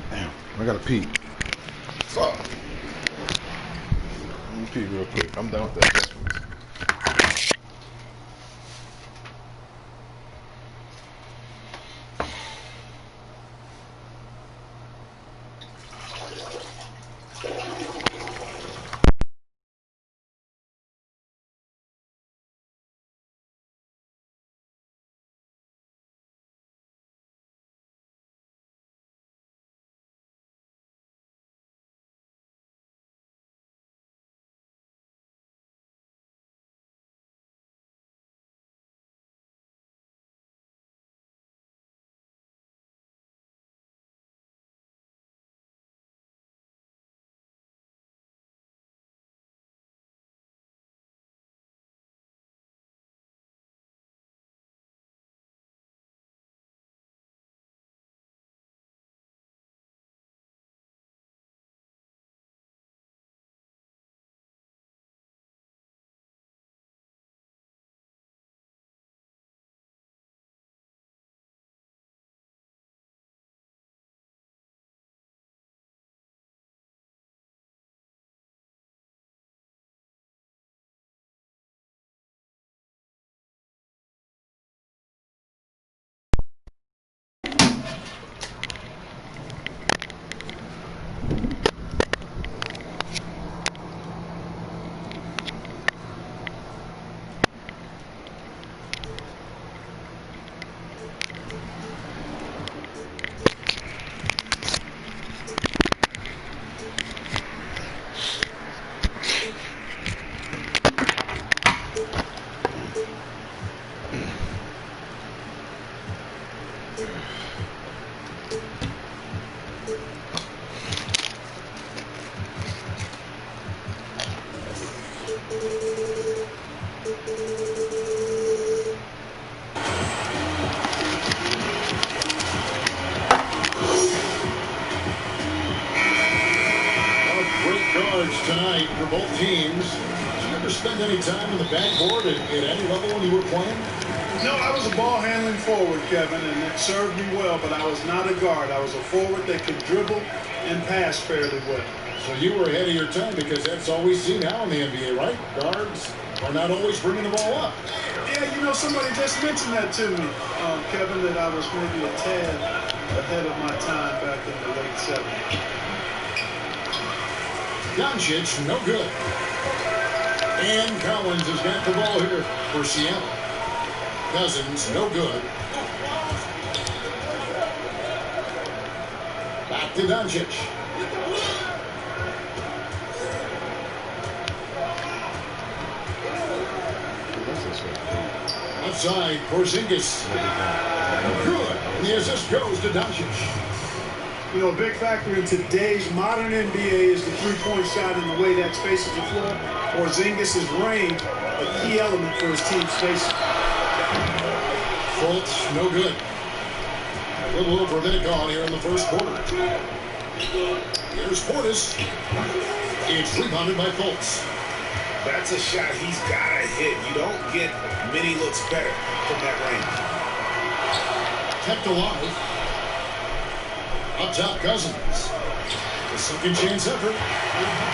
Damn, I gotta pee. Fuck. Let me pee real quick. I'm done with that. Tonight for both teams. Did you ever spend any time on the backboard at any level when you were playing? No, I was a ball handling forward, Kevin, and it served me well, but I was not a guard. I was a forward that could dribble and pass fairly well. So you were ahead of your time, because that's all we see now in the NBA, right? Guards are not always bringing the ball up. Yeah, you know, somebody just mentioned that to me, Kevin, that I was maybe a tad ahead of my time back in the late 70s. Doncic, no good. And Collins has got the ball here for Seattle. Cousins, no good. Back to Doncic. Outside, Porzingis. Good. And the assist goes to Doncic. You know, a big factor in today's modern NBA is the three-point shot and the way that spaces the floor. Porzingis' range, a key element for his team's spacing. Fultz, no good. A little over a minute gone here in the first quarter. Here's Portis. It's rebounded by Fultz. That's a shot he's got to hit. You don't get many looks better from that range. Kept alive. Up top, Cousins. The second chance effort.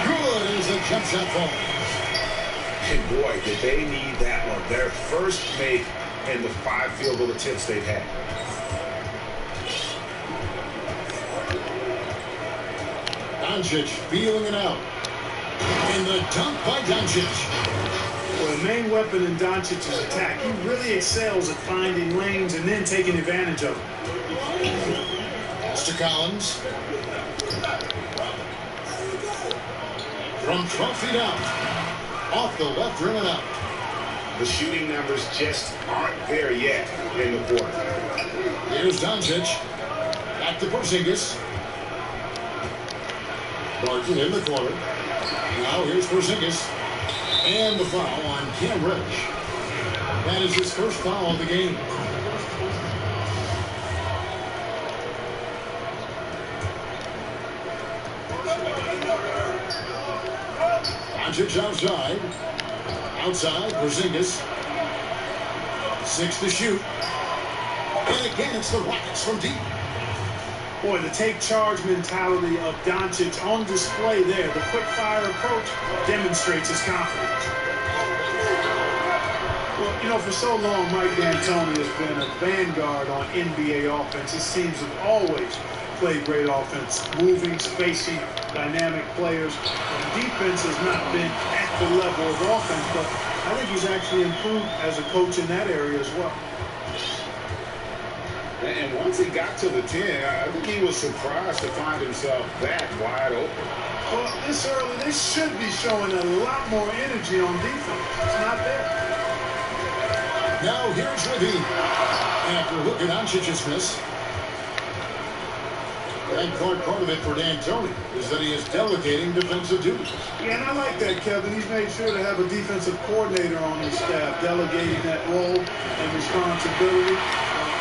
Good as a jump shot falls. And boy, did they need that one. Their first make in the 5 field goal attempts they've had. Doncic feeling it out. And the dunk by Doncic. Well, the main weapon in Doncic's attack, he really excels at finding lanes and then taking advantage of them. Pass to Collins. From 12 feet out. Off the left rim and out. The shooting numbers just aren't there yet in the quarter. Here's Doncic. Back to Porzingis. Barton in the corner. Now here's Porzingis. And the foul on Cam Reddish. That is his first foul of the game. Doncic outside. Outside, Porzingis. 6 to shoot. And again, it's the Rockets from deep. Boy, the take charge mentality of Doncic on display there. The quick fire approach demonstrates his confidence. Well, you know, for so long, Mike D'Antoni has been a vanguard on NBA offense. His teams have always played great offense, moving, spacing, dynamic players. And defense has not been at the level of offense, but I think he's actually improved as a coach in that area as well. And once he got to the 10, I think he was surprised to find himself that wide open. Well, this early, they should be showing a lot more energy on defense. It's not there. Now here's Levine. After looking at Doncic's miss. And part of it for D'Antoni is that he is delegating defensive duties. Yeah, and I like that, Kevin. He's made sure to have a defensive coordinator on his staff, delegating that role and responsibility.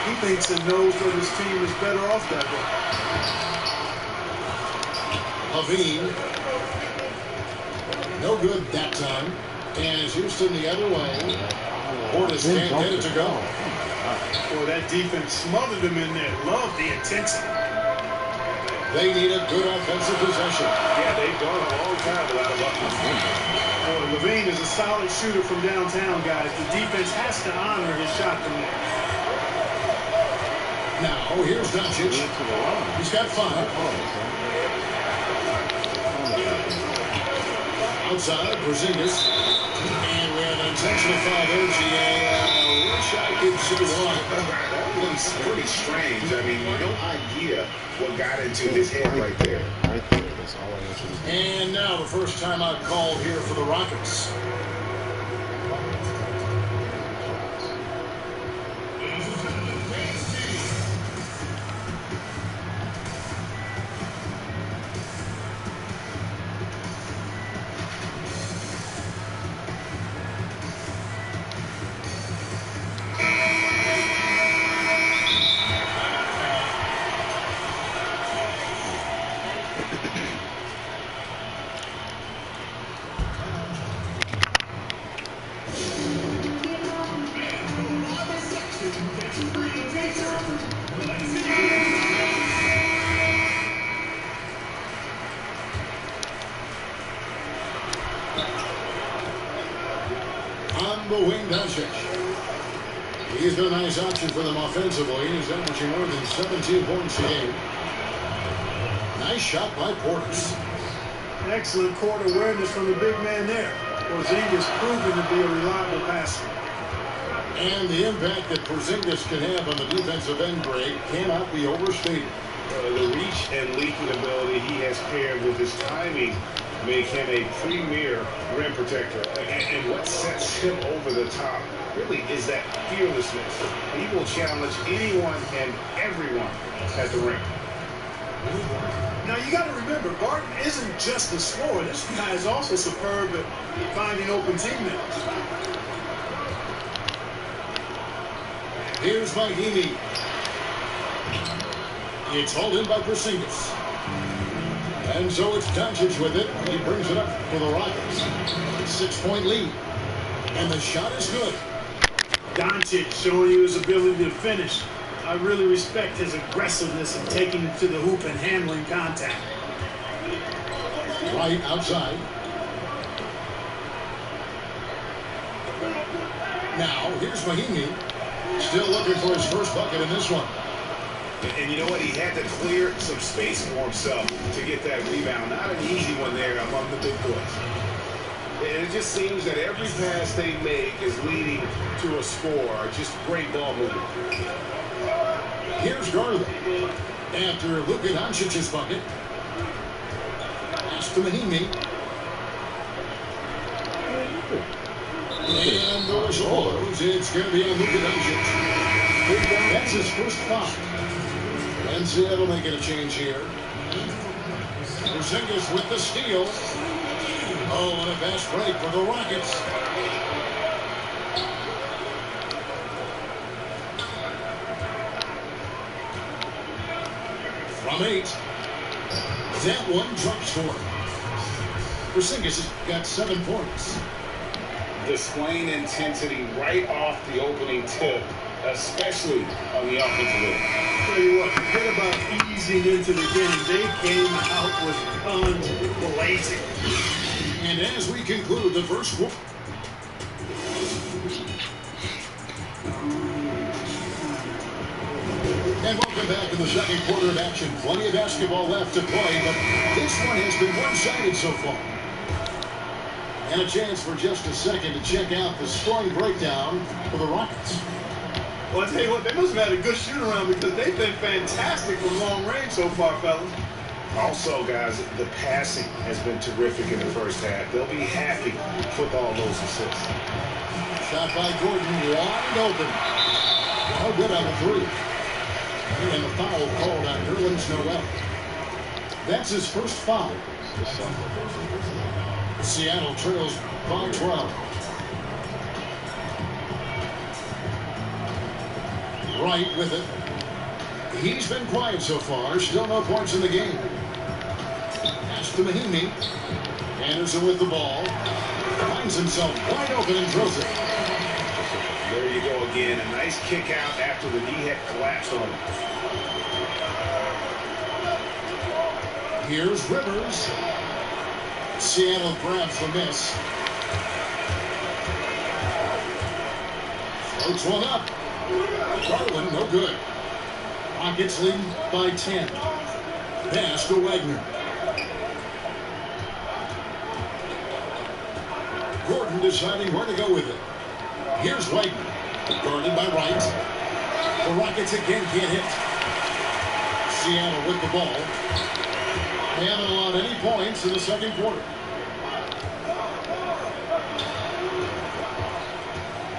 He thinks and knows that his team is better off that way. Levine. No good that time. And it's Houston the other way. Portis can't get it to go. Boy, that defense smothered him in there. Love the intensity. They need a good offensive possession. Yeah, they've gone a long time without a bucket. Boy, Levine is a solid shooter from downtown, guys. The defense has to honor his shot from there. Now, here's Doncic. He's got 5. Outside, Porzingis. And we have an intentional foul there, GA. I wish I could see why. That was pretty strange. I mean, no idea what got into his head right there. Right there. That's all I want you to do. And now the first time I've called here for the Rockets. On the wing, Doncic. He's been a nice option for them offensively. He's averaging more than 17 points a game. Nice shot by Portis. Excellent court awareness from the big man there. Porzingis proven to be a reliable passer. And the impact that Porzingis can have on the defensive end, Greg, cannot be overstated. The reach and leaking ability he has paired with his timing make him a premier rim protector. And what sets him over the top really is that fearlessness. He will challenge anyone and everyone at the rim. Now, you got to remember, Barton isn't just a scorer. This guy is also superb at finding open teammates. Here's Mahinmi. It's hauled in by Porzingis. And so it's Doncic with it. He brings it up for the Rockets. 6-point lead. And the shot is good. Doncic showing you his ability to finish. I really respect his aggressiveness in taking it to the hoop and handling contact. Right outside. Now, here's Mahinmi. Still looking for his first bucket in this one. And you know what? He had to clear some space for himself to get that rebound. Not an easy one there among the big boys. And it just seems that every pass they make is leading to a score. Just great ball movement. Here's Garland. After Luka Doncic's bucket. Pass to Mahinmi. And the whistle blows. It's going to be on Luka Doncic. That's his first foul. And Seattle making a change here. Porzingis with the steal. Oh, and a fast break for the Rockets. From 8. That one drop score. Porzingis has got 7 points. Displaying intensity right off the opening tip, especially on the offensive end. Tell you what, forget about easing into the game. They came out with guns blazing. And as we conclude the first quarter. And welcome back to the second quarter of action. Plenty of basketball left to play, but this one has been one-sided so far. And a chance for just a second to check out the scoring breakdown for the Rockets. Well, I tell you what, they must have had a good shoot around because they've been fantastic from long range so far, fellas. Also, guys, the passing has been terrific in the first half. They'll be happy with all those assists. Shot by Gordon, wide open. No good on the 3. And the foul called on Nerlens Noel. That's his first foul. Seattle trails by 12. Right with it. He's been quiet so far. Still no points in the game. Pass to Mahinmi. Anderson with the ball. Finds himself wide open and throws it. There you go again. A nice kick out after the knee had collapsed on him. Here's Rivers. Seattle grabs the miss. Floats one up. Garland, no good. Rockets lead by 10. Pass to Wagner. Gordon deciding where to go with it. Here's Wagner. Guarded by Wright. The Rockets again can't hit. Seattle with the ball. They haven't allowed any points in the second quarter.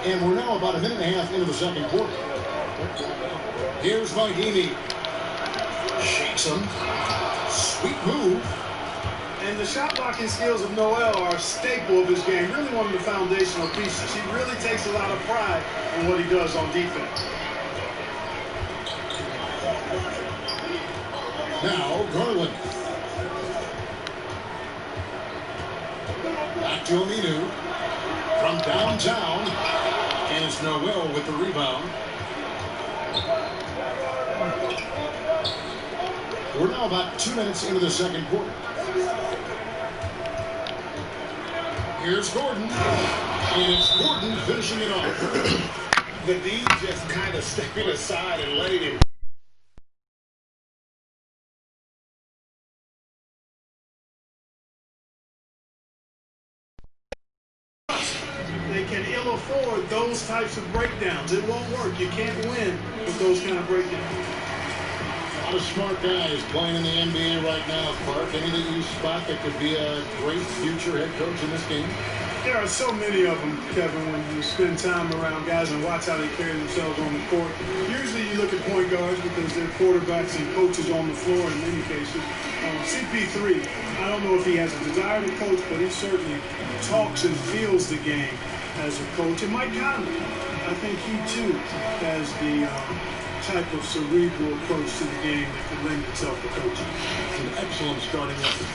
And we're now about a minute and a half into the second quarter. Here's Mahinmi. Shakes him. Sweet move. And the shot blocking skills of Noel are a staple of his game. Really one of the foundational pieces. He really takes a lot of pride in what he does on defense. Now Garland. Back to Aminu. From downtown. And it's Noel with the rebound. We're now about 2 minutes into the second quarter. Here's Gordon. And it's Gordon finishing it off. The D just kind of stepping aside and letting him. They can ill afford those types of breakdowns. It won't work. You can't win with those kind of breakdowns. A lot of smart guys playing in the NBA right now, Clark. Any that you spot that could be a great future head coach in this game? There are so many of them, Kevin, when you spend time around guys and watch how they carry themselves on the court. Usually you look at point guards because they're quarterbacks and coaches on the floor in many cases. CP3, I don't know if he has a desire to coach, but he certainly talks and feels the game as a coach. And Mike Conley, I think he too has the type of cerebral approach to the game that can lend itself to coaching. It's an excellent starting effort.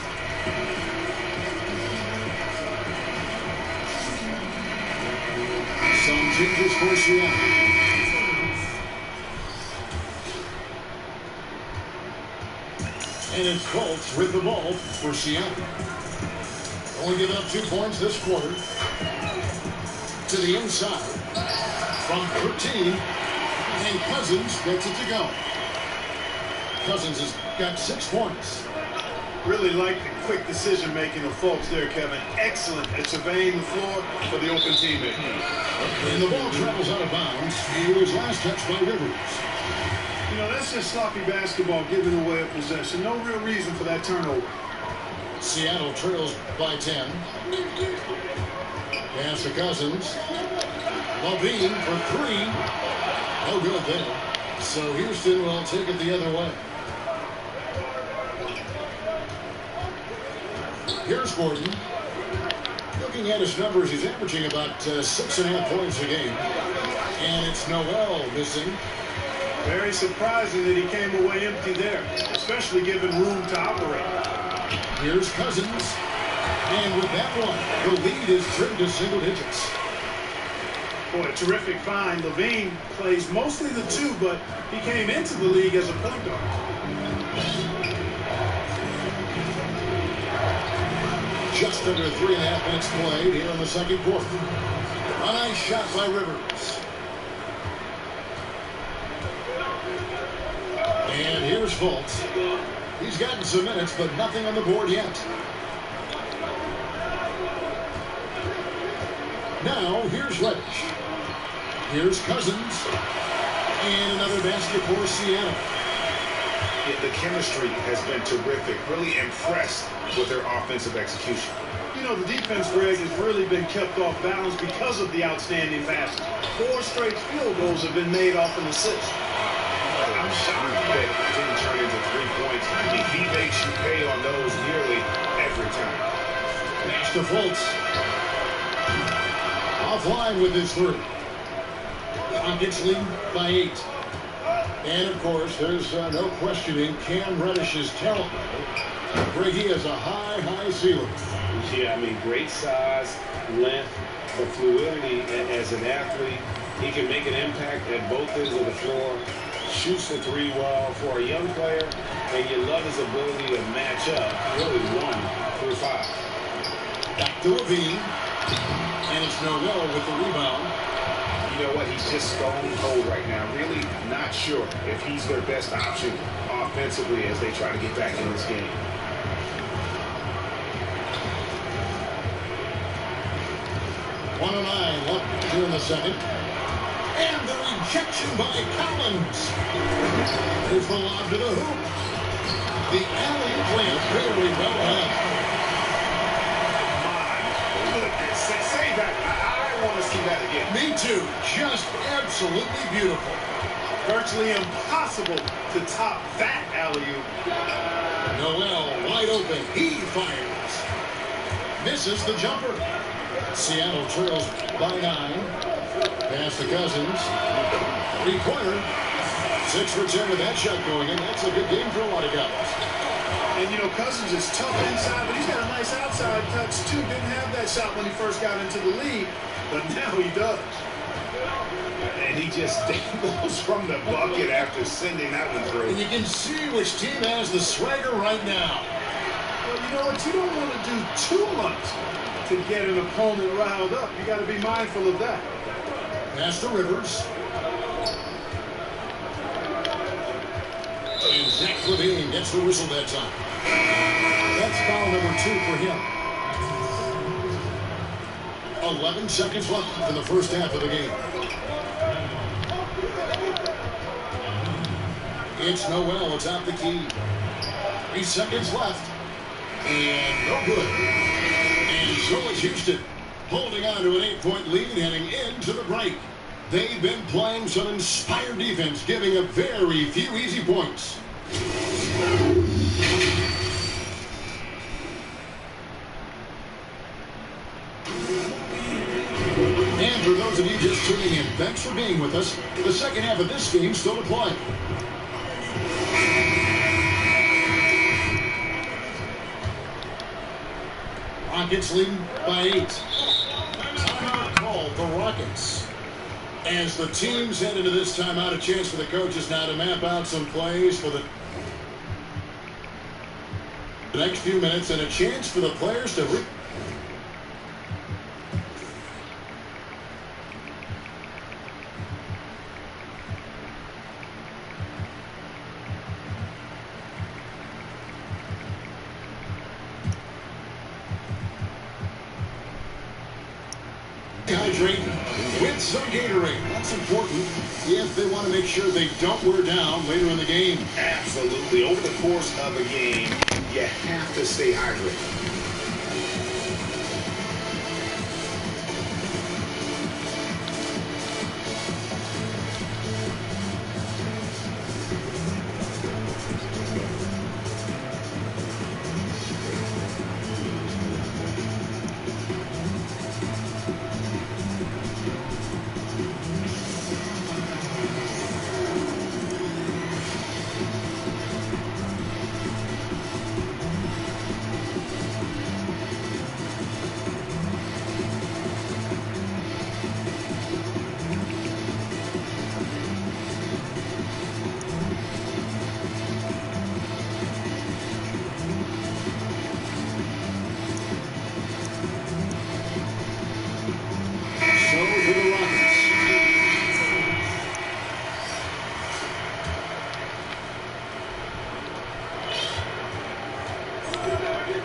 Some changes for Seattle. And it's Colts with the ball for Seattle. Only giving up 2 points this quarter. To the inside. From 13. And Cousins gets it to go. Cousins has got 6 points. Really like the quick decision-making of folks there, Kevin. Excellent at surveying the floor for the open teammate. And the ball travels out of bounds. He was last touched by Rivers. You know, that's just sloppy basketball giving away a possession. No real reason for that turnover. Seattle trails by 10. Pass to Cousins. Levine for 3. No good there. So Houston will take it the other way. Here's Gordon. Looking at his numbers, he's averaging about 6.5 points a game. And it's Noel missing. Very surprising that he came away empty there, especially given room to operate. Here's Cousins. And with that one, the lead is trimmed to single digits. Boy, a terrific find. Levine plays mostly the 2, but he came into the league as a point guard. Just under 3.5 minutes played here in the second quarter. A nice shot by Rivers. And here's Fultz. He's gotten some minutes, but nothing on the board yet. Now, here's Reddish. Here's Cousins. And another basket for Seattle. The chemistry has been terrific. Really impressed with their offensive execution. You know, the defense, Greg, has really been kept off balance because of the outstanding passes. 4 straight field goals have been made off an assist. I'm shocked that it didn't turn into 3 points. He makes you pay on those nearly every time. Pass to Fultz. Offline with his 3. Rockets lead by 8. And, of course, there's no questioning Cam Reddish's talent. Greg, he has a high ceiling. Yeah, I mean, great size, length, but fluidity as an athlete. He can make an impact at both ends of the floor. Shoots the 3 well for a young player, and you love his ability to match up really 1 through 5. Back to Levine, and it's Noel with the rebound. You know what? He's just stone cold right now. Really not sure if he's their best option offensively as they try to get back in this game. .109 left here in the second. And the rejection by Collins. There's the lob to the hoop. The alley plant very well done. My goodness. Say that. I want to see that again. Me too. Just absolutely beautiful. Virtually impossible to top that alley-oop. Noel wide open. He fires. Misses the jumper. Seattle trails by 9. Pass to Cousins. 3-pointer. 6 for 10 with that shot going in. That's a good game for a lot of guys. And, you know, Cousins is tough inside, but he's got a nice outside touch, too. Didn't have that shot when he first got into the league, but now he does. And he just dangles from the bucket after sending that one through. And you can see which team has the swagger right now. Well, you know what? You don't want to do too much to get an opponent riled up. You got to be mindful of that. Pass to Rivers. And Zach Levine gets the whistle that time. That's foul number 2 for him. 11 seconds left in the first half of the game. It's Noel atop the key. 3 seconds left. And no good. And so it's Houston holding on to an 8-point lead heading into the break. They've been playing some inspired defense, giving up very few easy points. And And for those of you just tuning in, thanks for being with us. The second half of this game still to play. Rockets leading by 8. Timeout called the Rockets. As the teams head into this timeout, a chance for the coaches now to map out some plays for the next few minutes and a chance for the players to hydrate with some Gatorade. That's important if they want to make sure they don't wear down later in the game. Absolutely. Over the course of a game, you have to stay hydrated.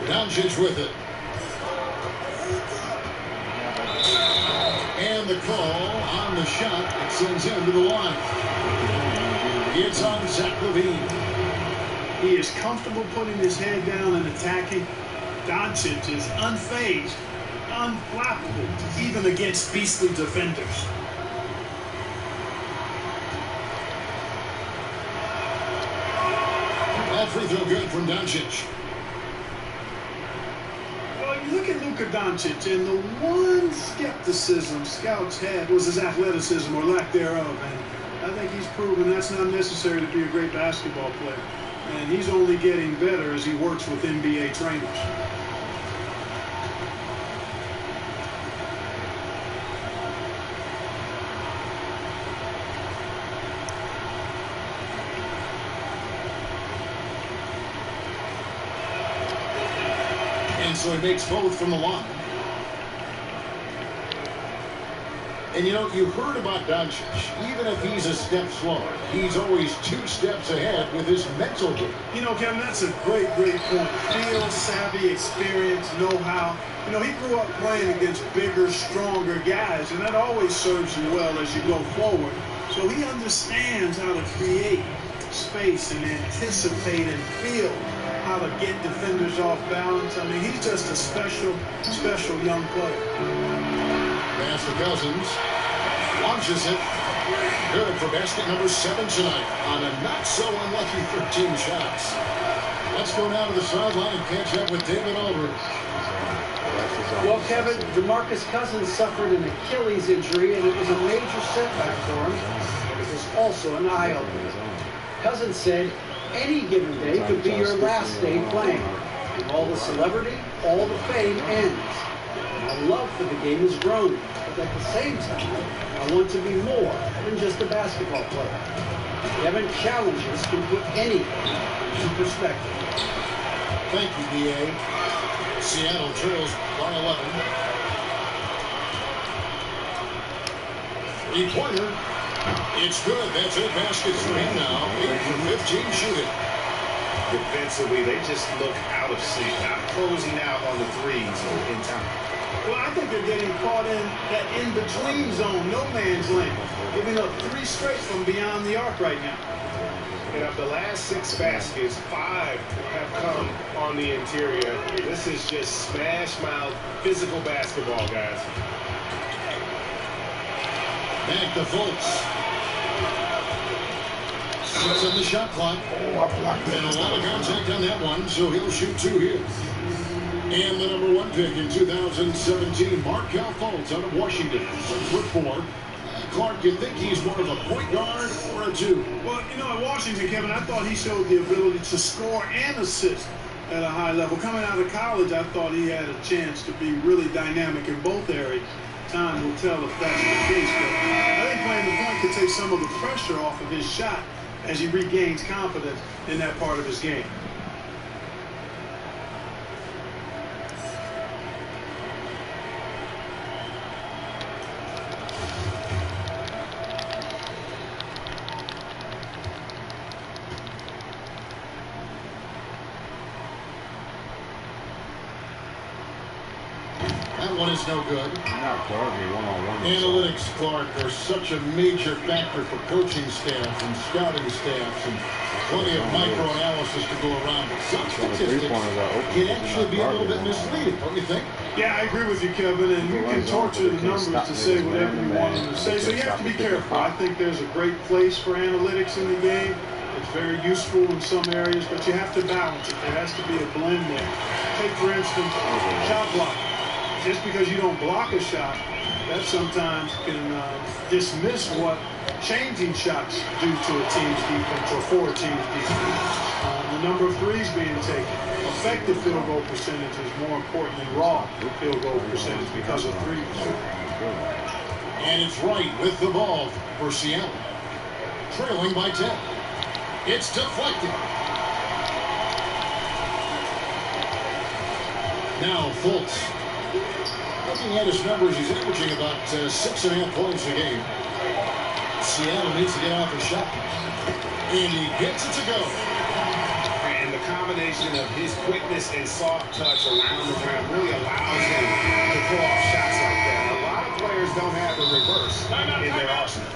Doncic with it. And the call on the shot. It sends him to the line. It's on Zach LaVine. He is comfortable putting his head down and attacking. Doncic is unfazed, unflappable, even against beastly defenders. That free throw good from Doncic. You look at Luka Doncic, and the one skepticism scouts had was his athleticism or lack thereof. And I think he's proven that's not necessary to be a great basketball player. And he's only getting better as he works with NBA trainers. So he makes both from the line. And you know, you heard about Doncic. Even if he's a step slower, he's always 2 steps ahead with his mental game. You know, Kevin, that's a great point. Feel, savvy, experience, know-how. You know, he grew up playing against bigger, stronger guys, and that always serves you well as you go forward. So he understands how to create space and anticipate and feel how to get defenders off balance. I mean, he's just a special young player. Pass to Cousins. Launches it. Good for basket number 7 tonight on a not-so-unlucky 13 shots. Let's go now to the sideline and catch up with David Aldridge. Well, Kevin, DeMarcus Cousins suffered an Achilles injury, and it was a major setback for him. It was also an eye-opener. Cousins said, any given day could be your last day playing. And all the celebrity, all the fame ends. My love for the game has grown, but at the same time, I want to be more than just a basketball player. Kevin, challenges can put anything into perspective. Thank you, D.A. Seattle trails by 11. 3-pointer. It's good. That's 8 baskets for him now. 8 for 15 shooting. Defensively, they just look out of sync, not closing out on the threes in time. Well, I think they're getting caught in that in-between zone, no man's land, giving up 3 straight from beyond the arc right now. And of the last 6 baskets, 5 have come on the interior. This is just smash mouth, physical basketball, guys. Back to Fultz. 6 on the shot clock. And a lot of contact on that one, so he'll shoot 2 here. And the number 1 pick in 2017, Markelle Fultz out of Washington, 6'4". Clark, you think he's more of a point guard or a 2? Well, you know, at Washington, Kevin, I thought he showed the ability to score and assist at a high level. Coming out of college, I thought he had a chance to be really dynamic in both areas. Time will tell if that's the case, but I think playing the point could take some of the pressure off of his shot as he regains confidence in that part of his game. That one is no good. Not Clark, one-on-one. Analytics, Clark, are such a major factor for coaching staffs and scouting staffs, and plenty of micro-analysis to go around. But some statistics can actually be a little bit misleading, don't you think? Yeah, I agree with you, Kevin, and you can torture the numbers to say whatever you want them to say, so you have to be careful. I think there's a great place for analytics in the game. It's very useful in some areas, but you have to balance it. There has to be a blend there. Take, for instance, shot block. Just because you don't block a shot, that sometimes can dismiss what changing shots do to a team's defense or for a team's defense. The number of threes being taken. Effective field goal percentage is more important than raw field goal percentage because of threes. And it's Wright with the ball for Seattle. Trailing by 10. It's deflected. Now Fultz. Looking at his numbers, he's averaging about 6.5 points a game. Seattle needs to get off the shot. And he gets it to go. And the combination of his quickness and soft touch around the rim really allows him to pull off shots like that. A lot of players don't have the reverse in their arsenal.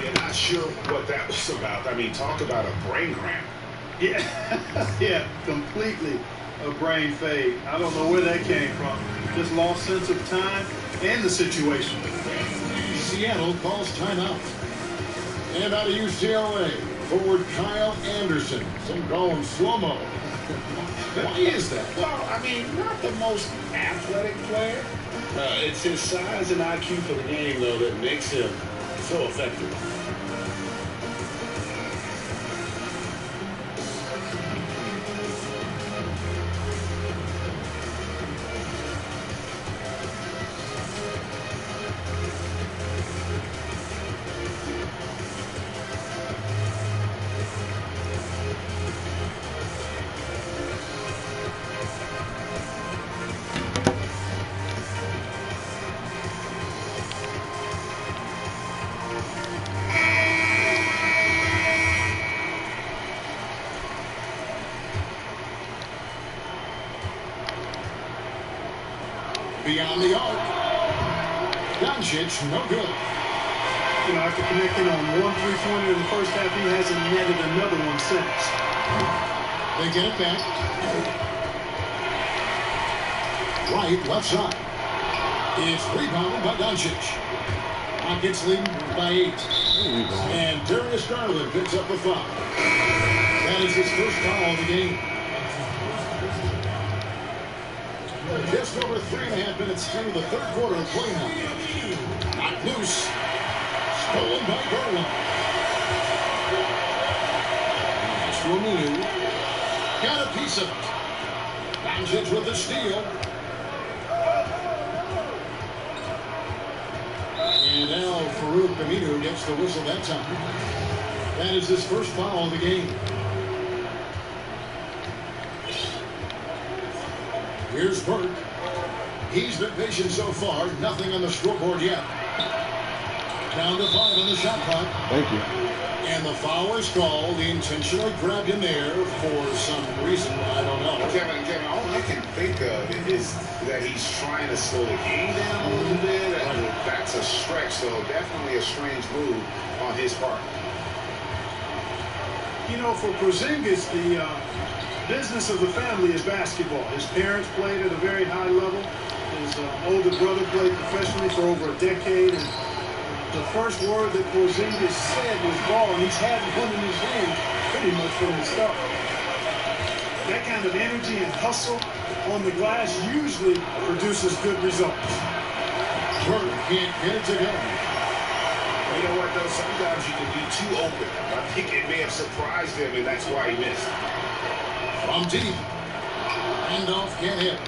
You're not sure what that was about. I mean, talk about a brain cramp. Yeah, yeah, completely a brain fade. I don't know where that came from. Just lost sense of time and the situation. Seattle calls timeout. And out of UCLA, forward Kyle Anderson. Some call him slow-mo. Why is that? Well, I mean, not the most athletic player. It's his size and IQ for the game, though, that makes him so effective. Beyond the arc. Doncic, no good. You know, after connecting on one three-pointer in the first half, he hasn't netted another one since. They get it back. Right, left side. It's rebounded by Doncic. Rockets lead by 8. And Darius Garland picks up the foul. That is his first foul of the game. Just over 3.5 minutes through the third quarter of play now. Knocked loose. Stolen by Garland. Aminu. Got a piece of it. Doncic with the steal. And now Farouk Aminu gets the whistle that time. That is his first foul of the game. Here's Burke. He's been patient so far. Nothing on the scoreboard yet. Down to 5 on the shot clock. Thank you. And the foul is called. He intentionally grabbed him there for some reason. I don't know. Kevin, all I can think of is that he's trying to slow the game down a little bit. And that's a stretch, so definitely a strange move on his part. You know, for Porzingis, the business of the family is basketball. His parents played at a very high level. His older brother played professionally for over a decade. And the first word that Porzingis said was ball, and he's had one in his hand pretty much from the start. That kind of energy and hustle on the glass usually produces good results. Gordon can't get it to go. You know what, though? Sometimes you can be too open. I think it may have surprised him, and that's why he missed. From deep. Handoff can't hit.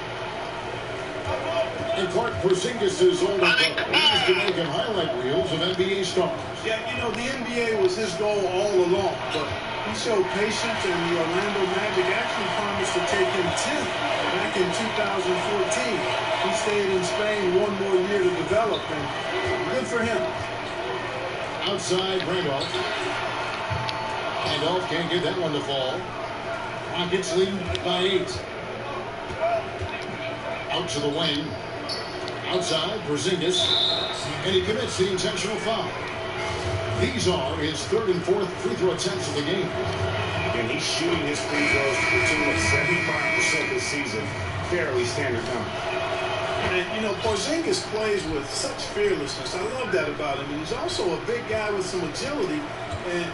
And Clark Porzingis is older brother. He used to make him highlight reels of NBA stars. Yeah, you know, the NBA was his goal all along, but he showed patience, and the Orlando Magic actually promised to take him 10th back in 2014. He stayed in Spain one more year to develop, and good for him. Outside Randolph. Randolph can't get that one to fall. Rockets lead by 8. Out to the wing. Outside, Porzingis. And he commits the intentional foul. These are his 3rd and 4th free throw attempts of the game. And he's shooting his free throws to the tune of 75% this season. Fairly standard number. And, you know, Porzingis plays with such fearlessness. I love that about him. And he's also a big guy with some agility and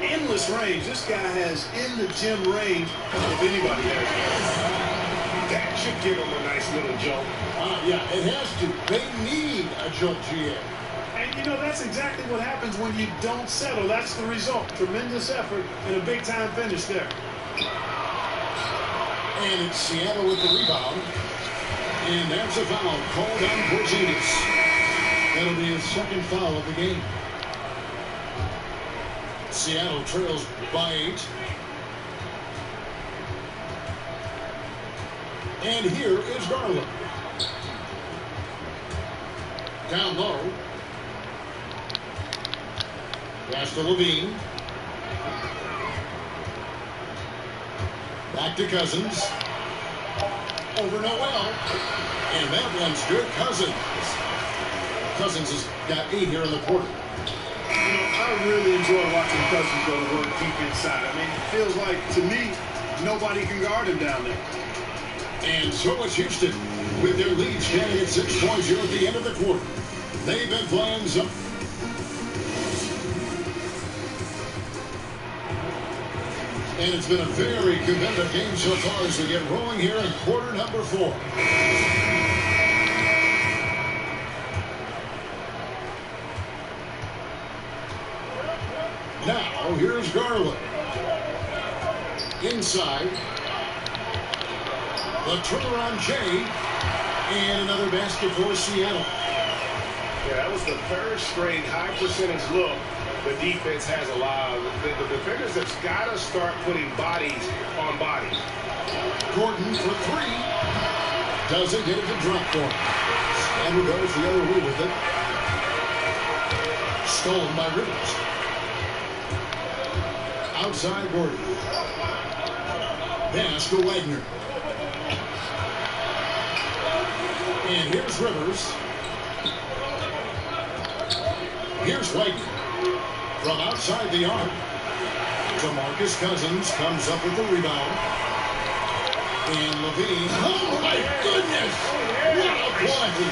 endless range. This guy has in-the-gym range if anybody has. That should give him a nice little jolt. Yeah, it has to. They need a jolt, GA. And, you know, that's exactly what happens when you don't settle. That's the result. Tremendous effort and a big-time finish there. And it's Seattle with the rebound. And that's a foul called on Porzingis. That'll be his 2nd foul of the game. Seattle trails by 8. And here is Garland. Down low. Pass to Levine. Back to Cousins. Over Noel. And that one's good. Cousins. Cousins has got 8 here in the quarter. You know, I really enjoy watching Cousins go to work deep inside. I mean, it feels like, to me, nobody can guard him down there. And so is Houston, with their lead standing at 6 points here at the end of the quarter. They've been playing some. And it's been a very competitive game so far as we get rolling here in quarter number 4. Now, here's Garland. Inside. The turnaround Jay, and another basket for Seattle. Yeah, that was the 3rd straight high percentage look the defense has allowed. The defenders have got to start putting bodies on bodies. Gordon for 3. Doesn't get it to drop for him. Stammer goes the other way with it. Stolen by Rivers. Outside Gordon. Pass to Wagner. And here's Rivers. Here's Wagner. From outside the arc. DeMarcus Cousins comes up with the rebound. And Levine. Oh my goodness! What a play!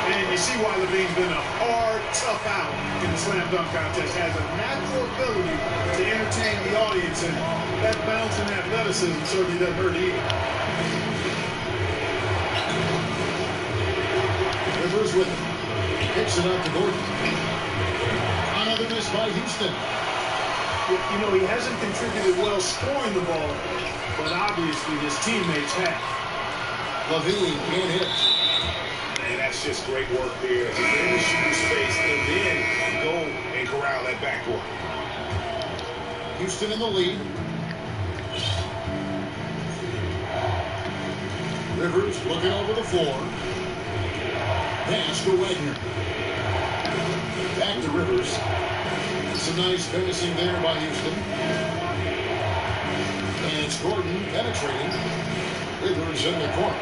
And you see why Levine's been a hard, tough out in the slam dunk contest. Has a natural ability to entertain the audience, and that bounce and athleticism certainly doesn't hurt either. Rivers with it. Kicks it out to Gordon. Another miss by Houston. You know, he hasn't contributed well scoring the ball, but obviously his teammates have. Levine can't hit. And that's just great work there. To get in the shooting space and then go and corral that backcourt. Houston in the lead. Rivers looking over the floor. Pass to Wagner. Back to Rivers. Some nice finishing there by Houston. And it's Gordon penetrating. Rivers in the corner.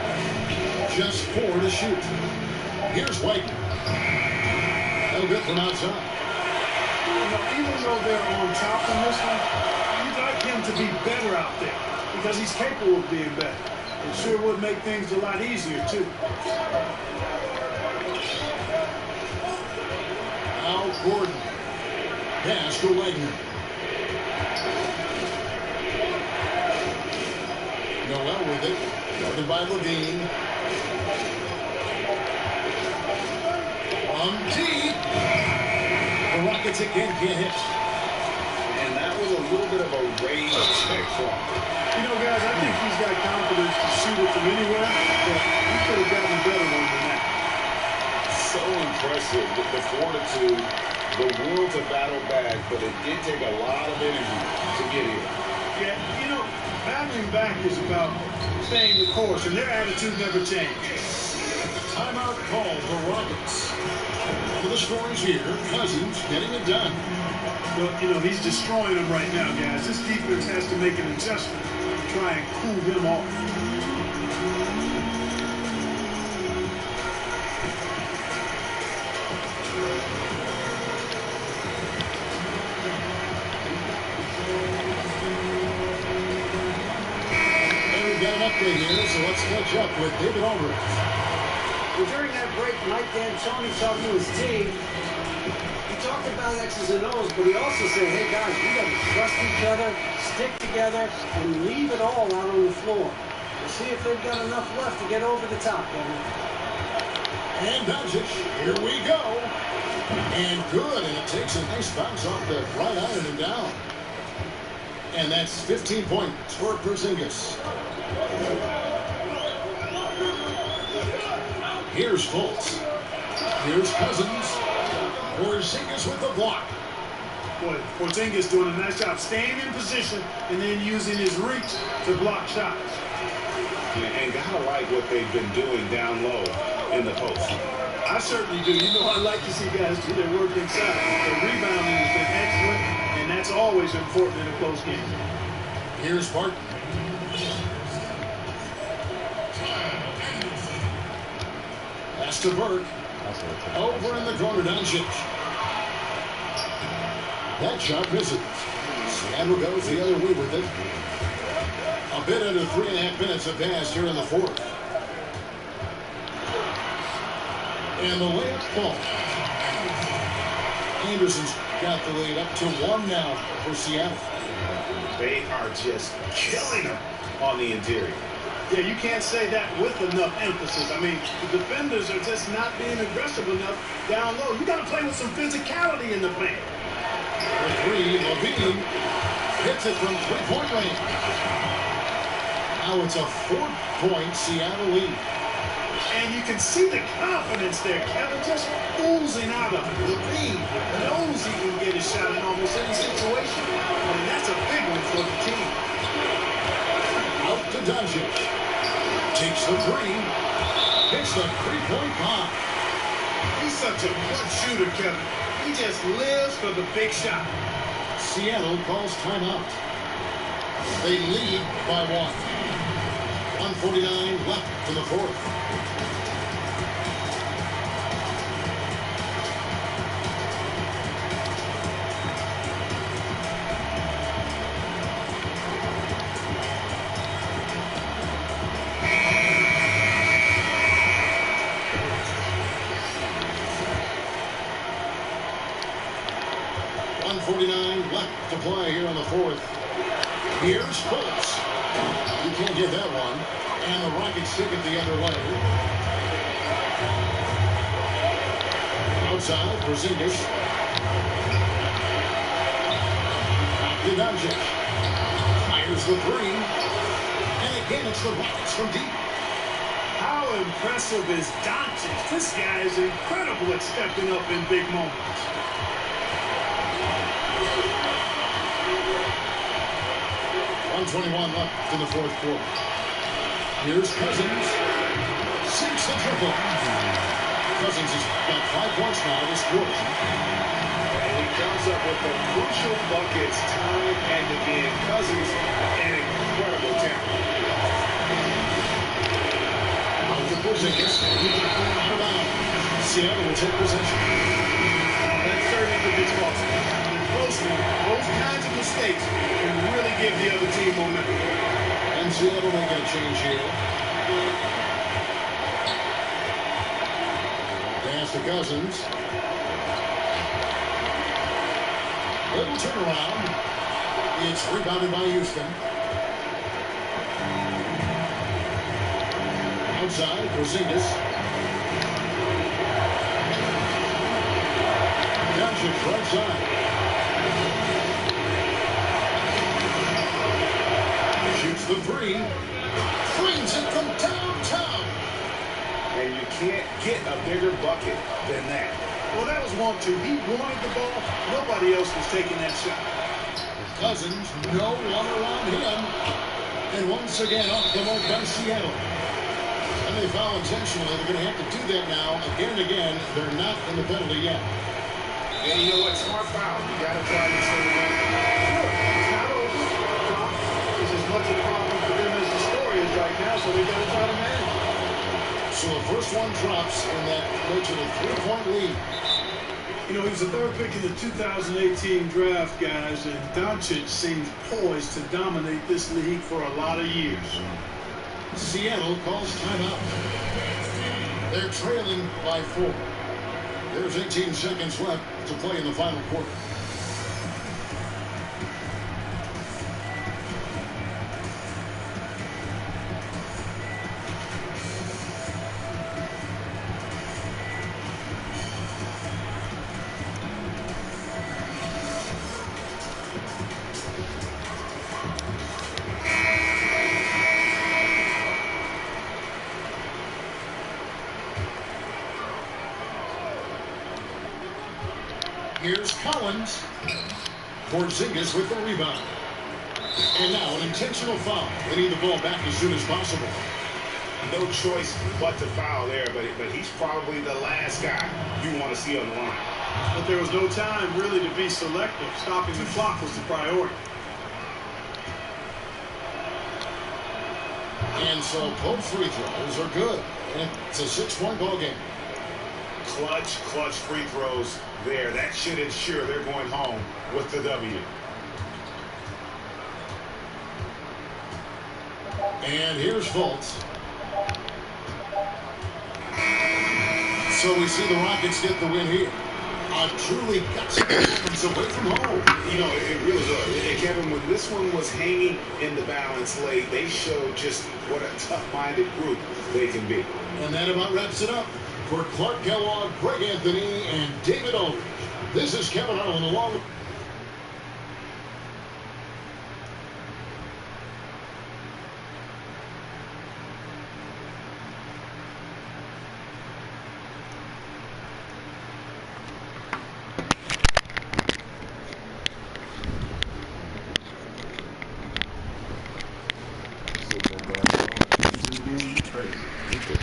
Just 4 to shoot. Here's Wagner. No good from outside. You know, even though they're on top in this one, you'd like him to be better out there because he's capable of being better. It sure would make things a lot easier, too. Al Gordon. Pass to Wagner. it. Guarded by Levine. On deep. The Rockets again can't hit. And that was a little bit of a range check for him. You know, guys, I think he's got confidence to shoot it from anywhere, but he could have gotten a better one than that. So impressive with the fortitude, the will to battle back, but it did take a lot of energy to get here. Yeah, you know, battling back is about staying the course, and their attitude never changed. Timeout called the Rockets. For the scorers here, Cousins getting it done. Well, you know, he's destroying them right now, guys. This defense has to make an adjustment to try and cool him off. And we've got an update here, so let's catch up with David Aldridge. Well, during that break, Mike D'Antoni talked to his team. He talked about X's and O's, but he also said, hey, guys, we got to trust each other, stick together, and leave it all out on the floor. We'll see if they've got enough left to get over the top, Kevin. And Doncic, here we go. And good, and it takes a nice bounce off the right iron and down. And that's 15 points for Porzingis. Here's Fultz. Here's Cousins. Porzingis with the block. Boy, Porzingis doing a nice job staying in position and then using his reach to block shots. And gotta like what they've been doing down low in the post. I certainly do. You know, I like to see guys do their work inside. The rebounding has been excellent, and that's always important in a close game. Here's Barton. Pass to Burke. Over in the corner, Doncic. That shot misses. Seattle goes the other way with it. A bit under 3.5 minutes have passed here in the fourth. And the layup ball. Anderson's got the lead up to 1 now for Seattle. They are just killing them on the interior. Yeah, you can't say that with enough emphasis. I mean, the defenders are just not being aggressive enough down low. You got to play with some physicality in the paint. For three, Levine hits it from three-point range. Now it's a 4-point Seattle lead. And you can see the confidence there, Kevin, just oozing out of it. Levine knows he can get a shot in almost any situation. And that's a big one for the team. Out to Doncic. Takes the three. Hits the three-point bomb. He's such a good shooter, Kevin. He just lives for the big shot. Seattle calls timeout. They lead by 1. 1:49 left in the fourth. Left to play here in the fourth. Here's Fultz. You can't get that one. And the Rockets take it the other way. Outside, Porzingis. Doncic. Fires the three. And again, it's the Rockets from deep. How impressive is Doncic? This guy is incredible at stepping up in big moments. 1:21 left in the fourth quarter. Here's Cousins. Sinks the triple. Cousins has got 5 points now this quarter. And he comes up with the crucial buckets time and again. Cousins, an incredible talent. Out to Porzingis. Out of bounds. Seattle will take possession. That certainly could be costly. Those kinds of mistakes can really give the other team momentum. And Seattle making a change here. Pass to Cousins. Little turnaround. It's rebounded by Houston. outside. Porzingis. Doncic right side. Shoots the three. Flings it from downtown. And you can't get a bigger bucket than that. Well, that was 1-2. He wanted the ball. Nobody else was taking that shot. Cousins, no one around him. And once again, off the mark by Seattle. And they foul intentionally. They're going to have to do that now again and again. They're not in the penalty yet. And you know what? Smart foul. You got to try to stay away. It's not over. It's as much a problem for them as the story is right now, so they got to try to manage. So the first one drops, and that makes it a 3-point lead. You know, he was the third pick in the 2018 draft, guys, and Doncic seems poised to dominate this league for a lot of years. Seattle calls timeout. They're trailing by 4. There's 18 seconds left to play in the final quarter. Here's Collins. Porzingis with the rebound. And now an intentional foul. They need the ball back as soon as possible. No choice but to foul there, but he's probably the last guy you want to see on the line. But there was no time really to be selective. Stopping the clock was the priority. And so both free throws are good. And it's a 6-point ball game. Clutch free throws there. That should ensure they're going home with the W. And here's Fultz. So we see the Rockets get the win here. A truly gutsy performance away from home. You know, it really was. And Kevin, when this one was hanging in the balance late, they showed just what a tough-minded group they can be. And that about wraps it up. For Clark Kellogg, Greg Anthony, and David Aldridge, this is Kevin Harlan along with...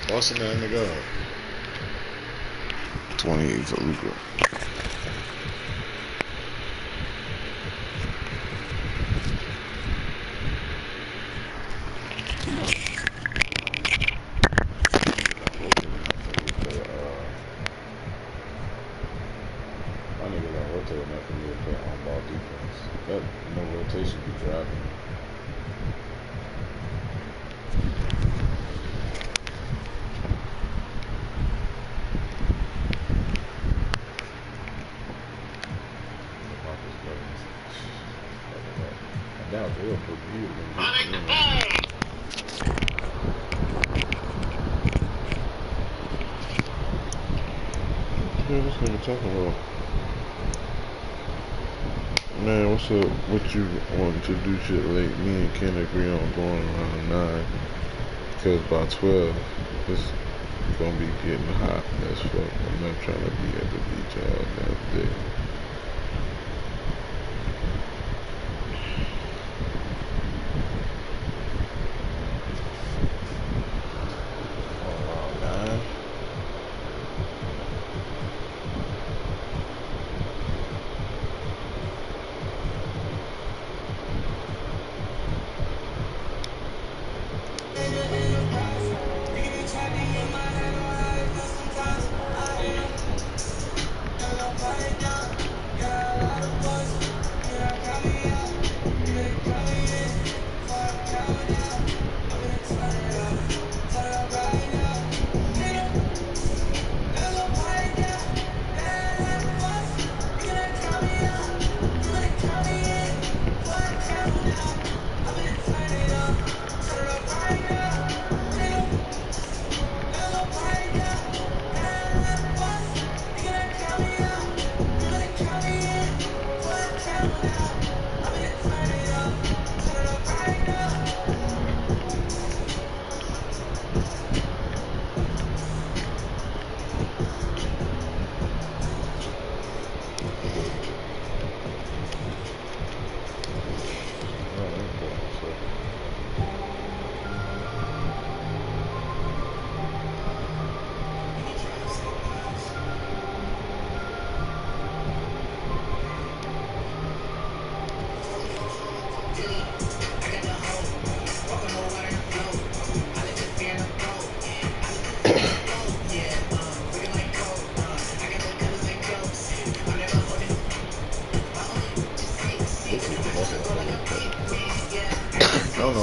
Busting that nigga up. 28 for Luka. My nigga got rotated enough for me to play on ball defense. That no rotation be driving. That was real for you. Running the ball. Yeah, this nigga talking about. Man, what's up? What you wanting to do shit late? Me and Ken agree on going around 9. Because by 12, it's gonna be getting hot as fuck. I'm not trying to be at the beach all damn day. Sometimes I don't know.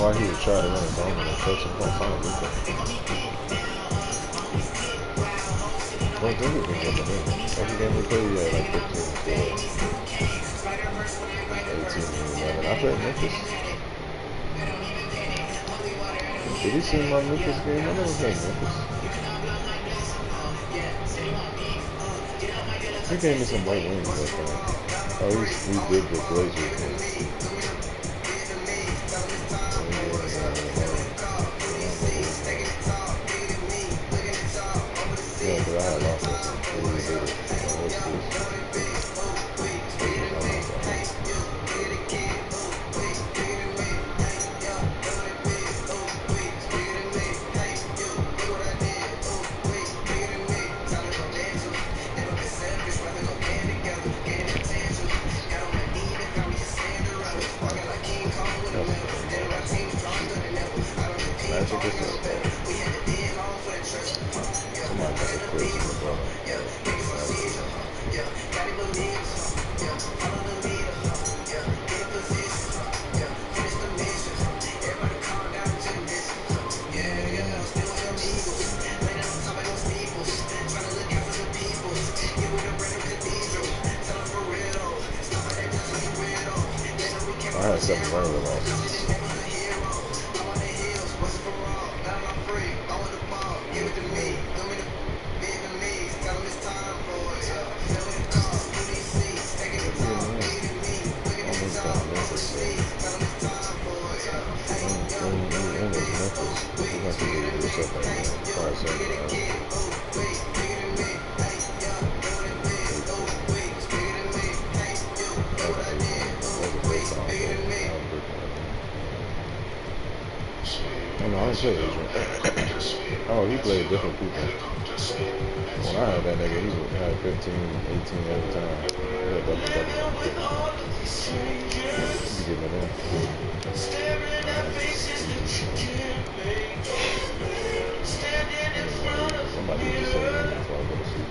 know why he would try to run his own and touch him. Don't find Luka. Don't think he can get the ring. Every game we play, yeah, like 15 and 4. 18 and 11. I played Memphis. Did he see my Memphis game? I never played Memphis. He gave me some white wings that time. Oh, we did the Blazers game. Yeah, but I had lost this one. I had 7 running losses. I didn't play Adrian. Oh, he played different people. When I had that nigga, he had 15, 18 every time. He had double. He be getting it in. Somebody just say that before I go to sleep.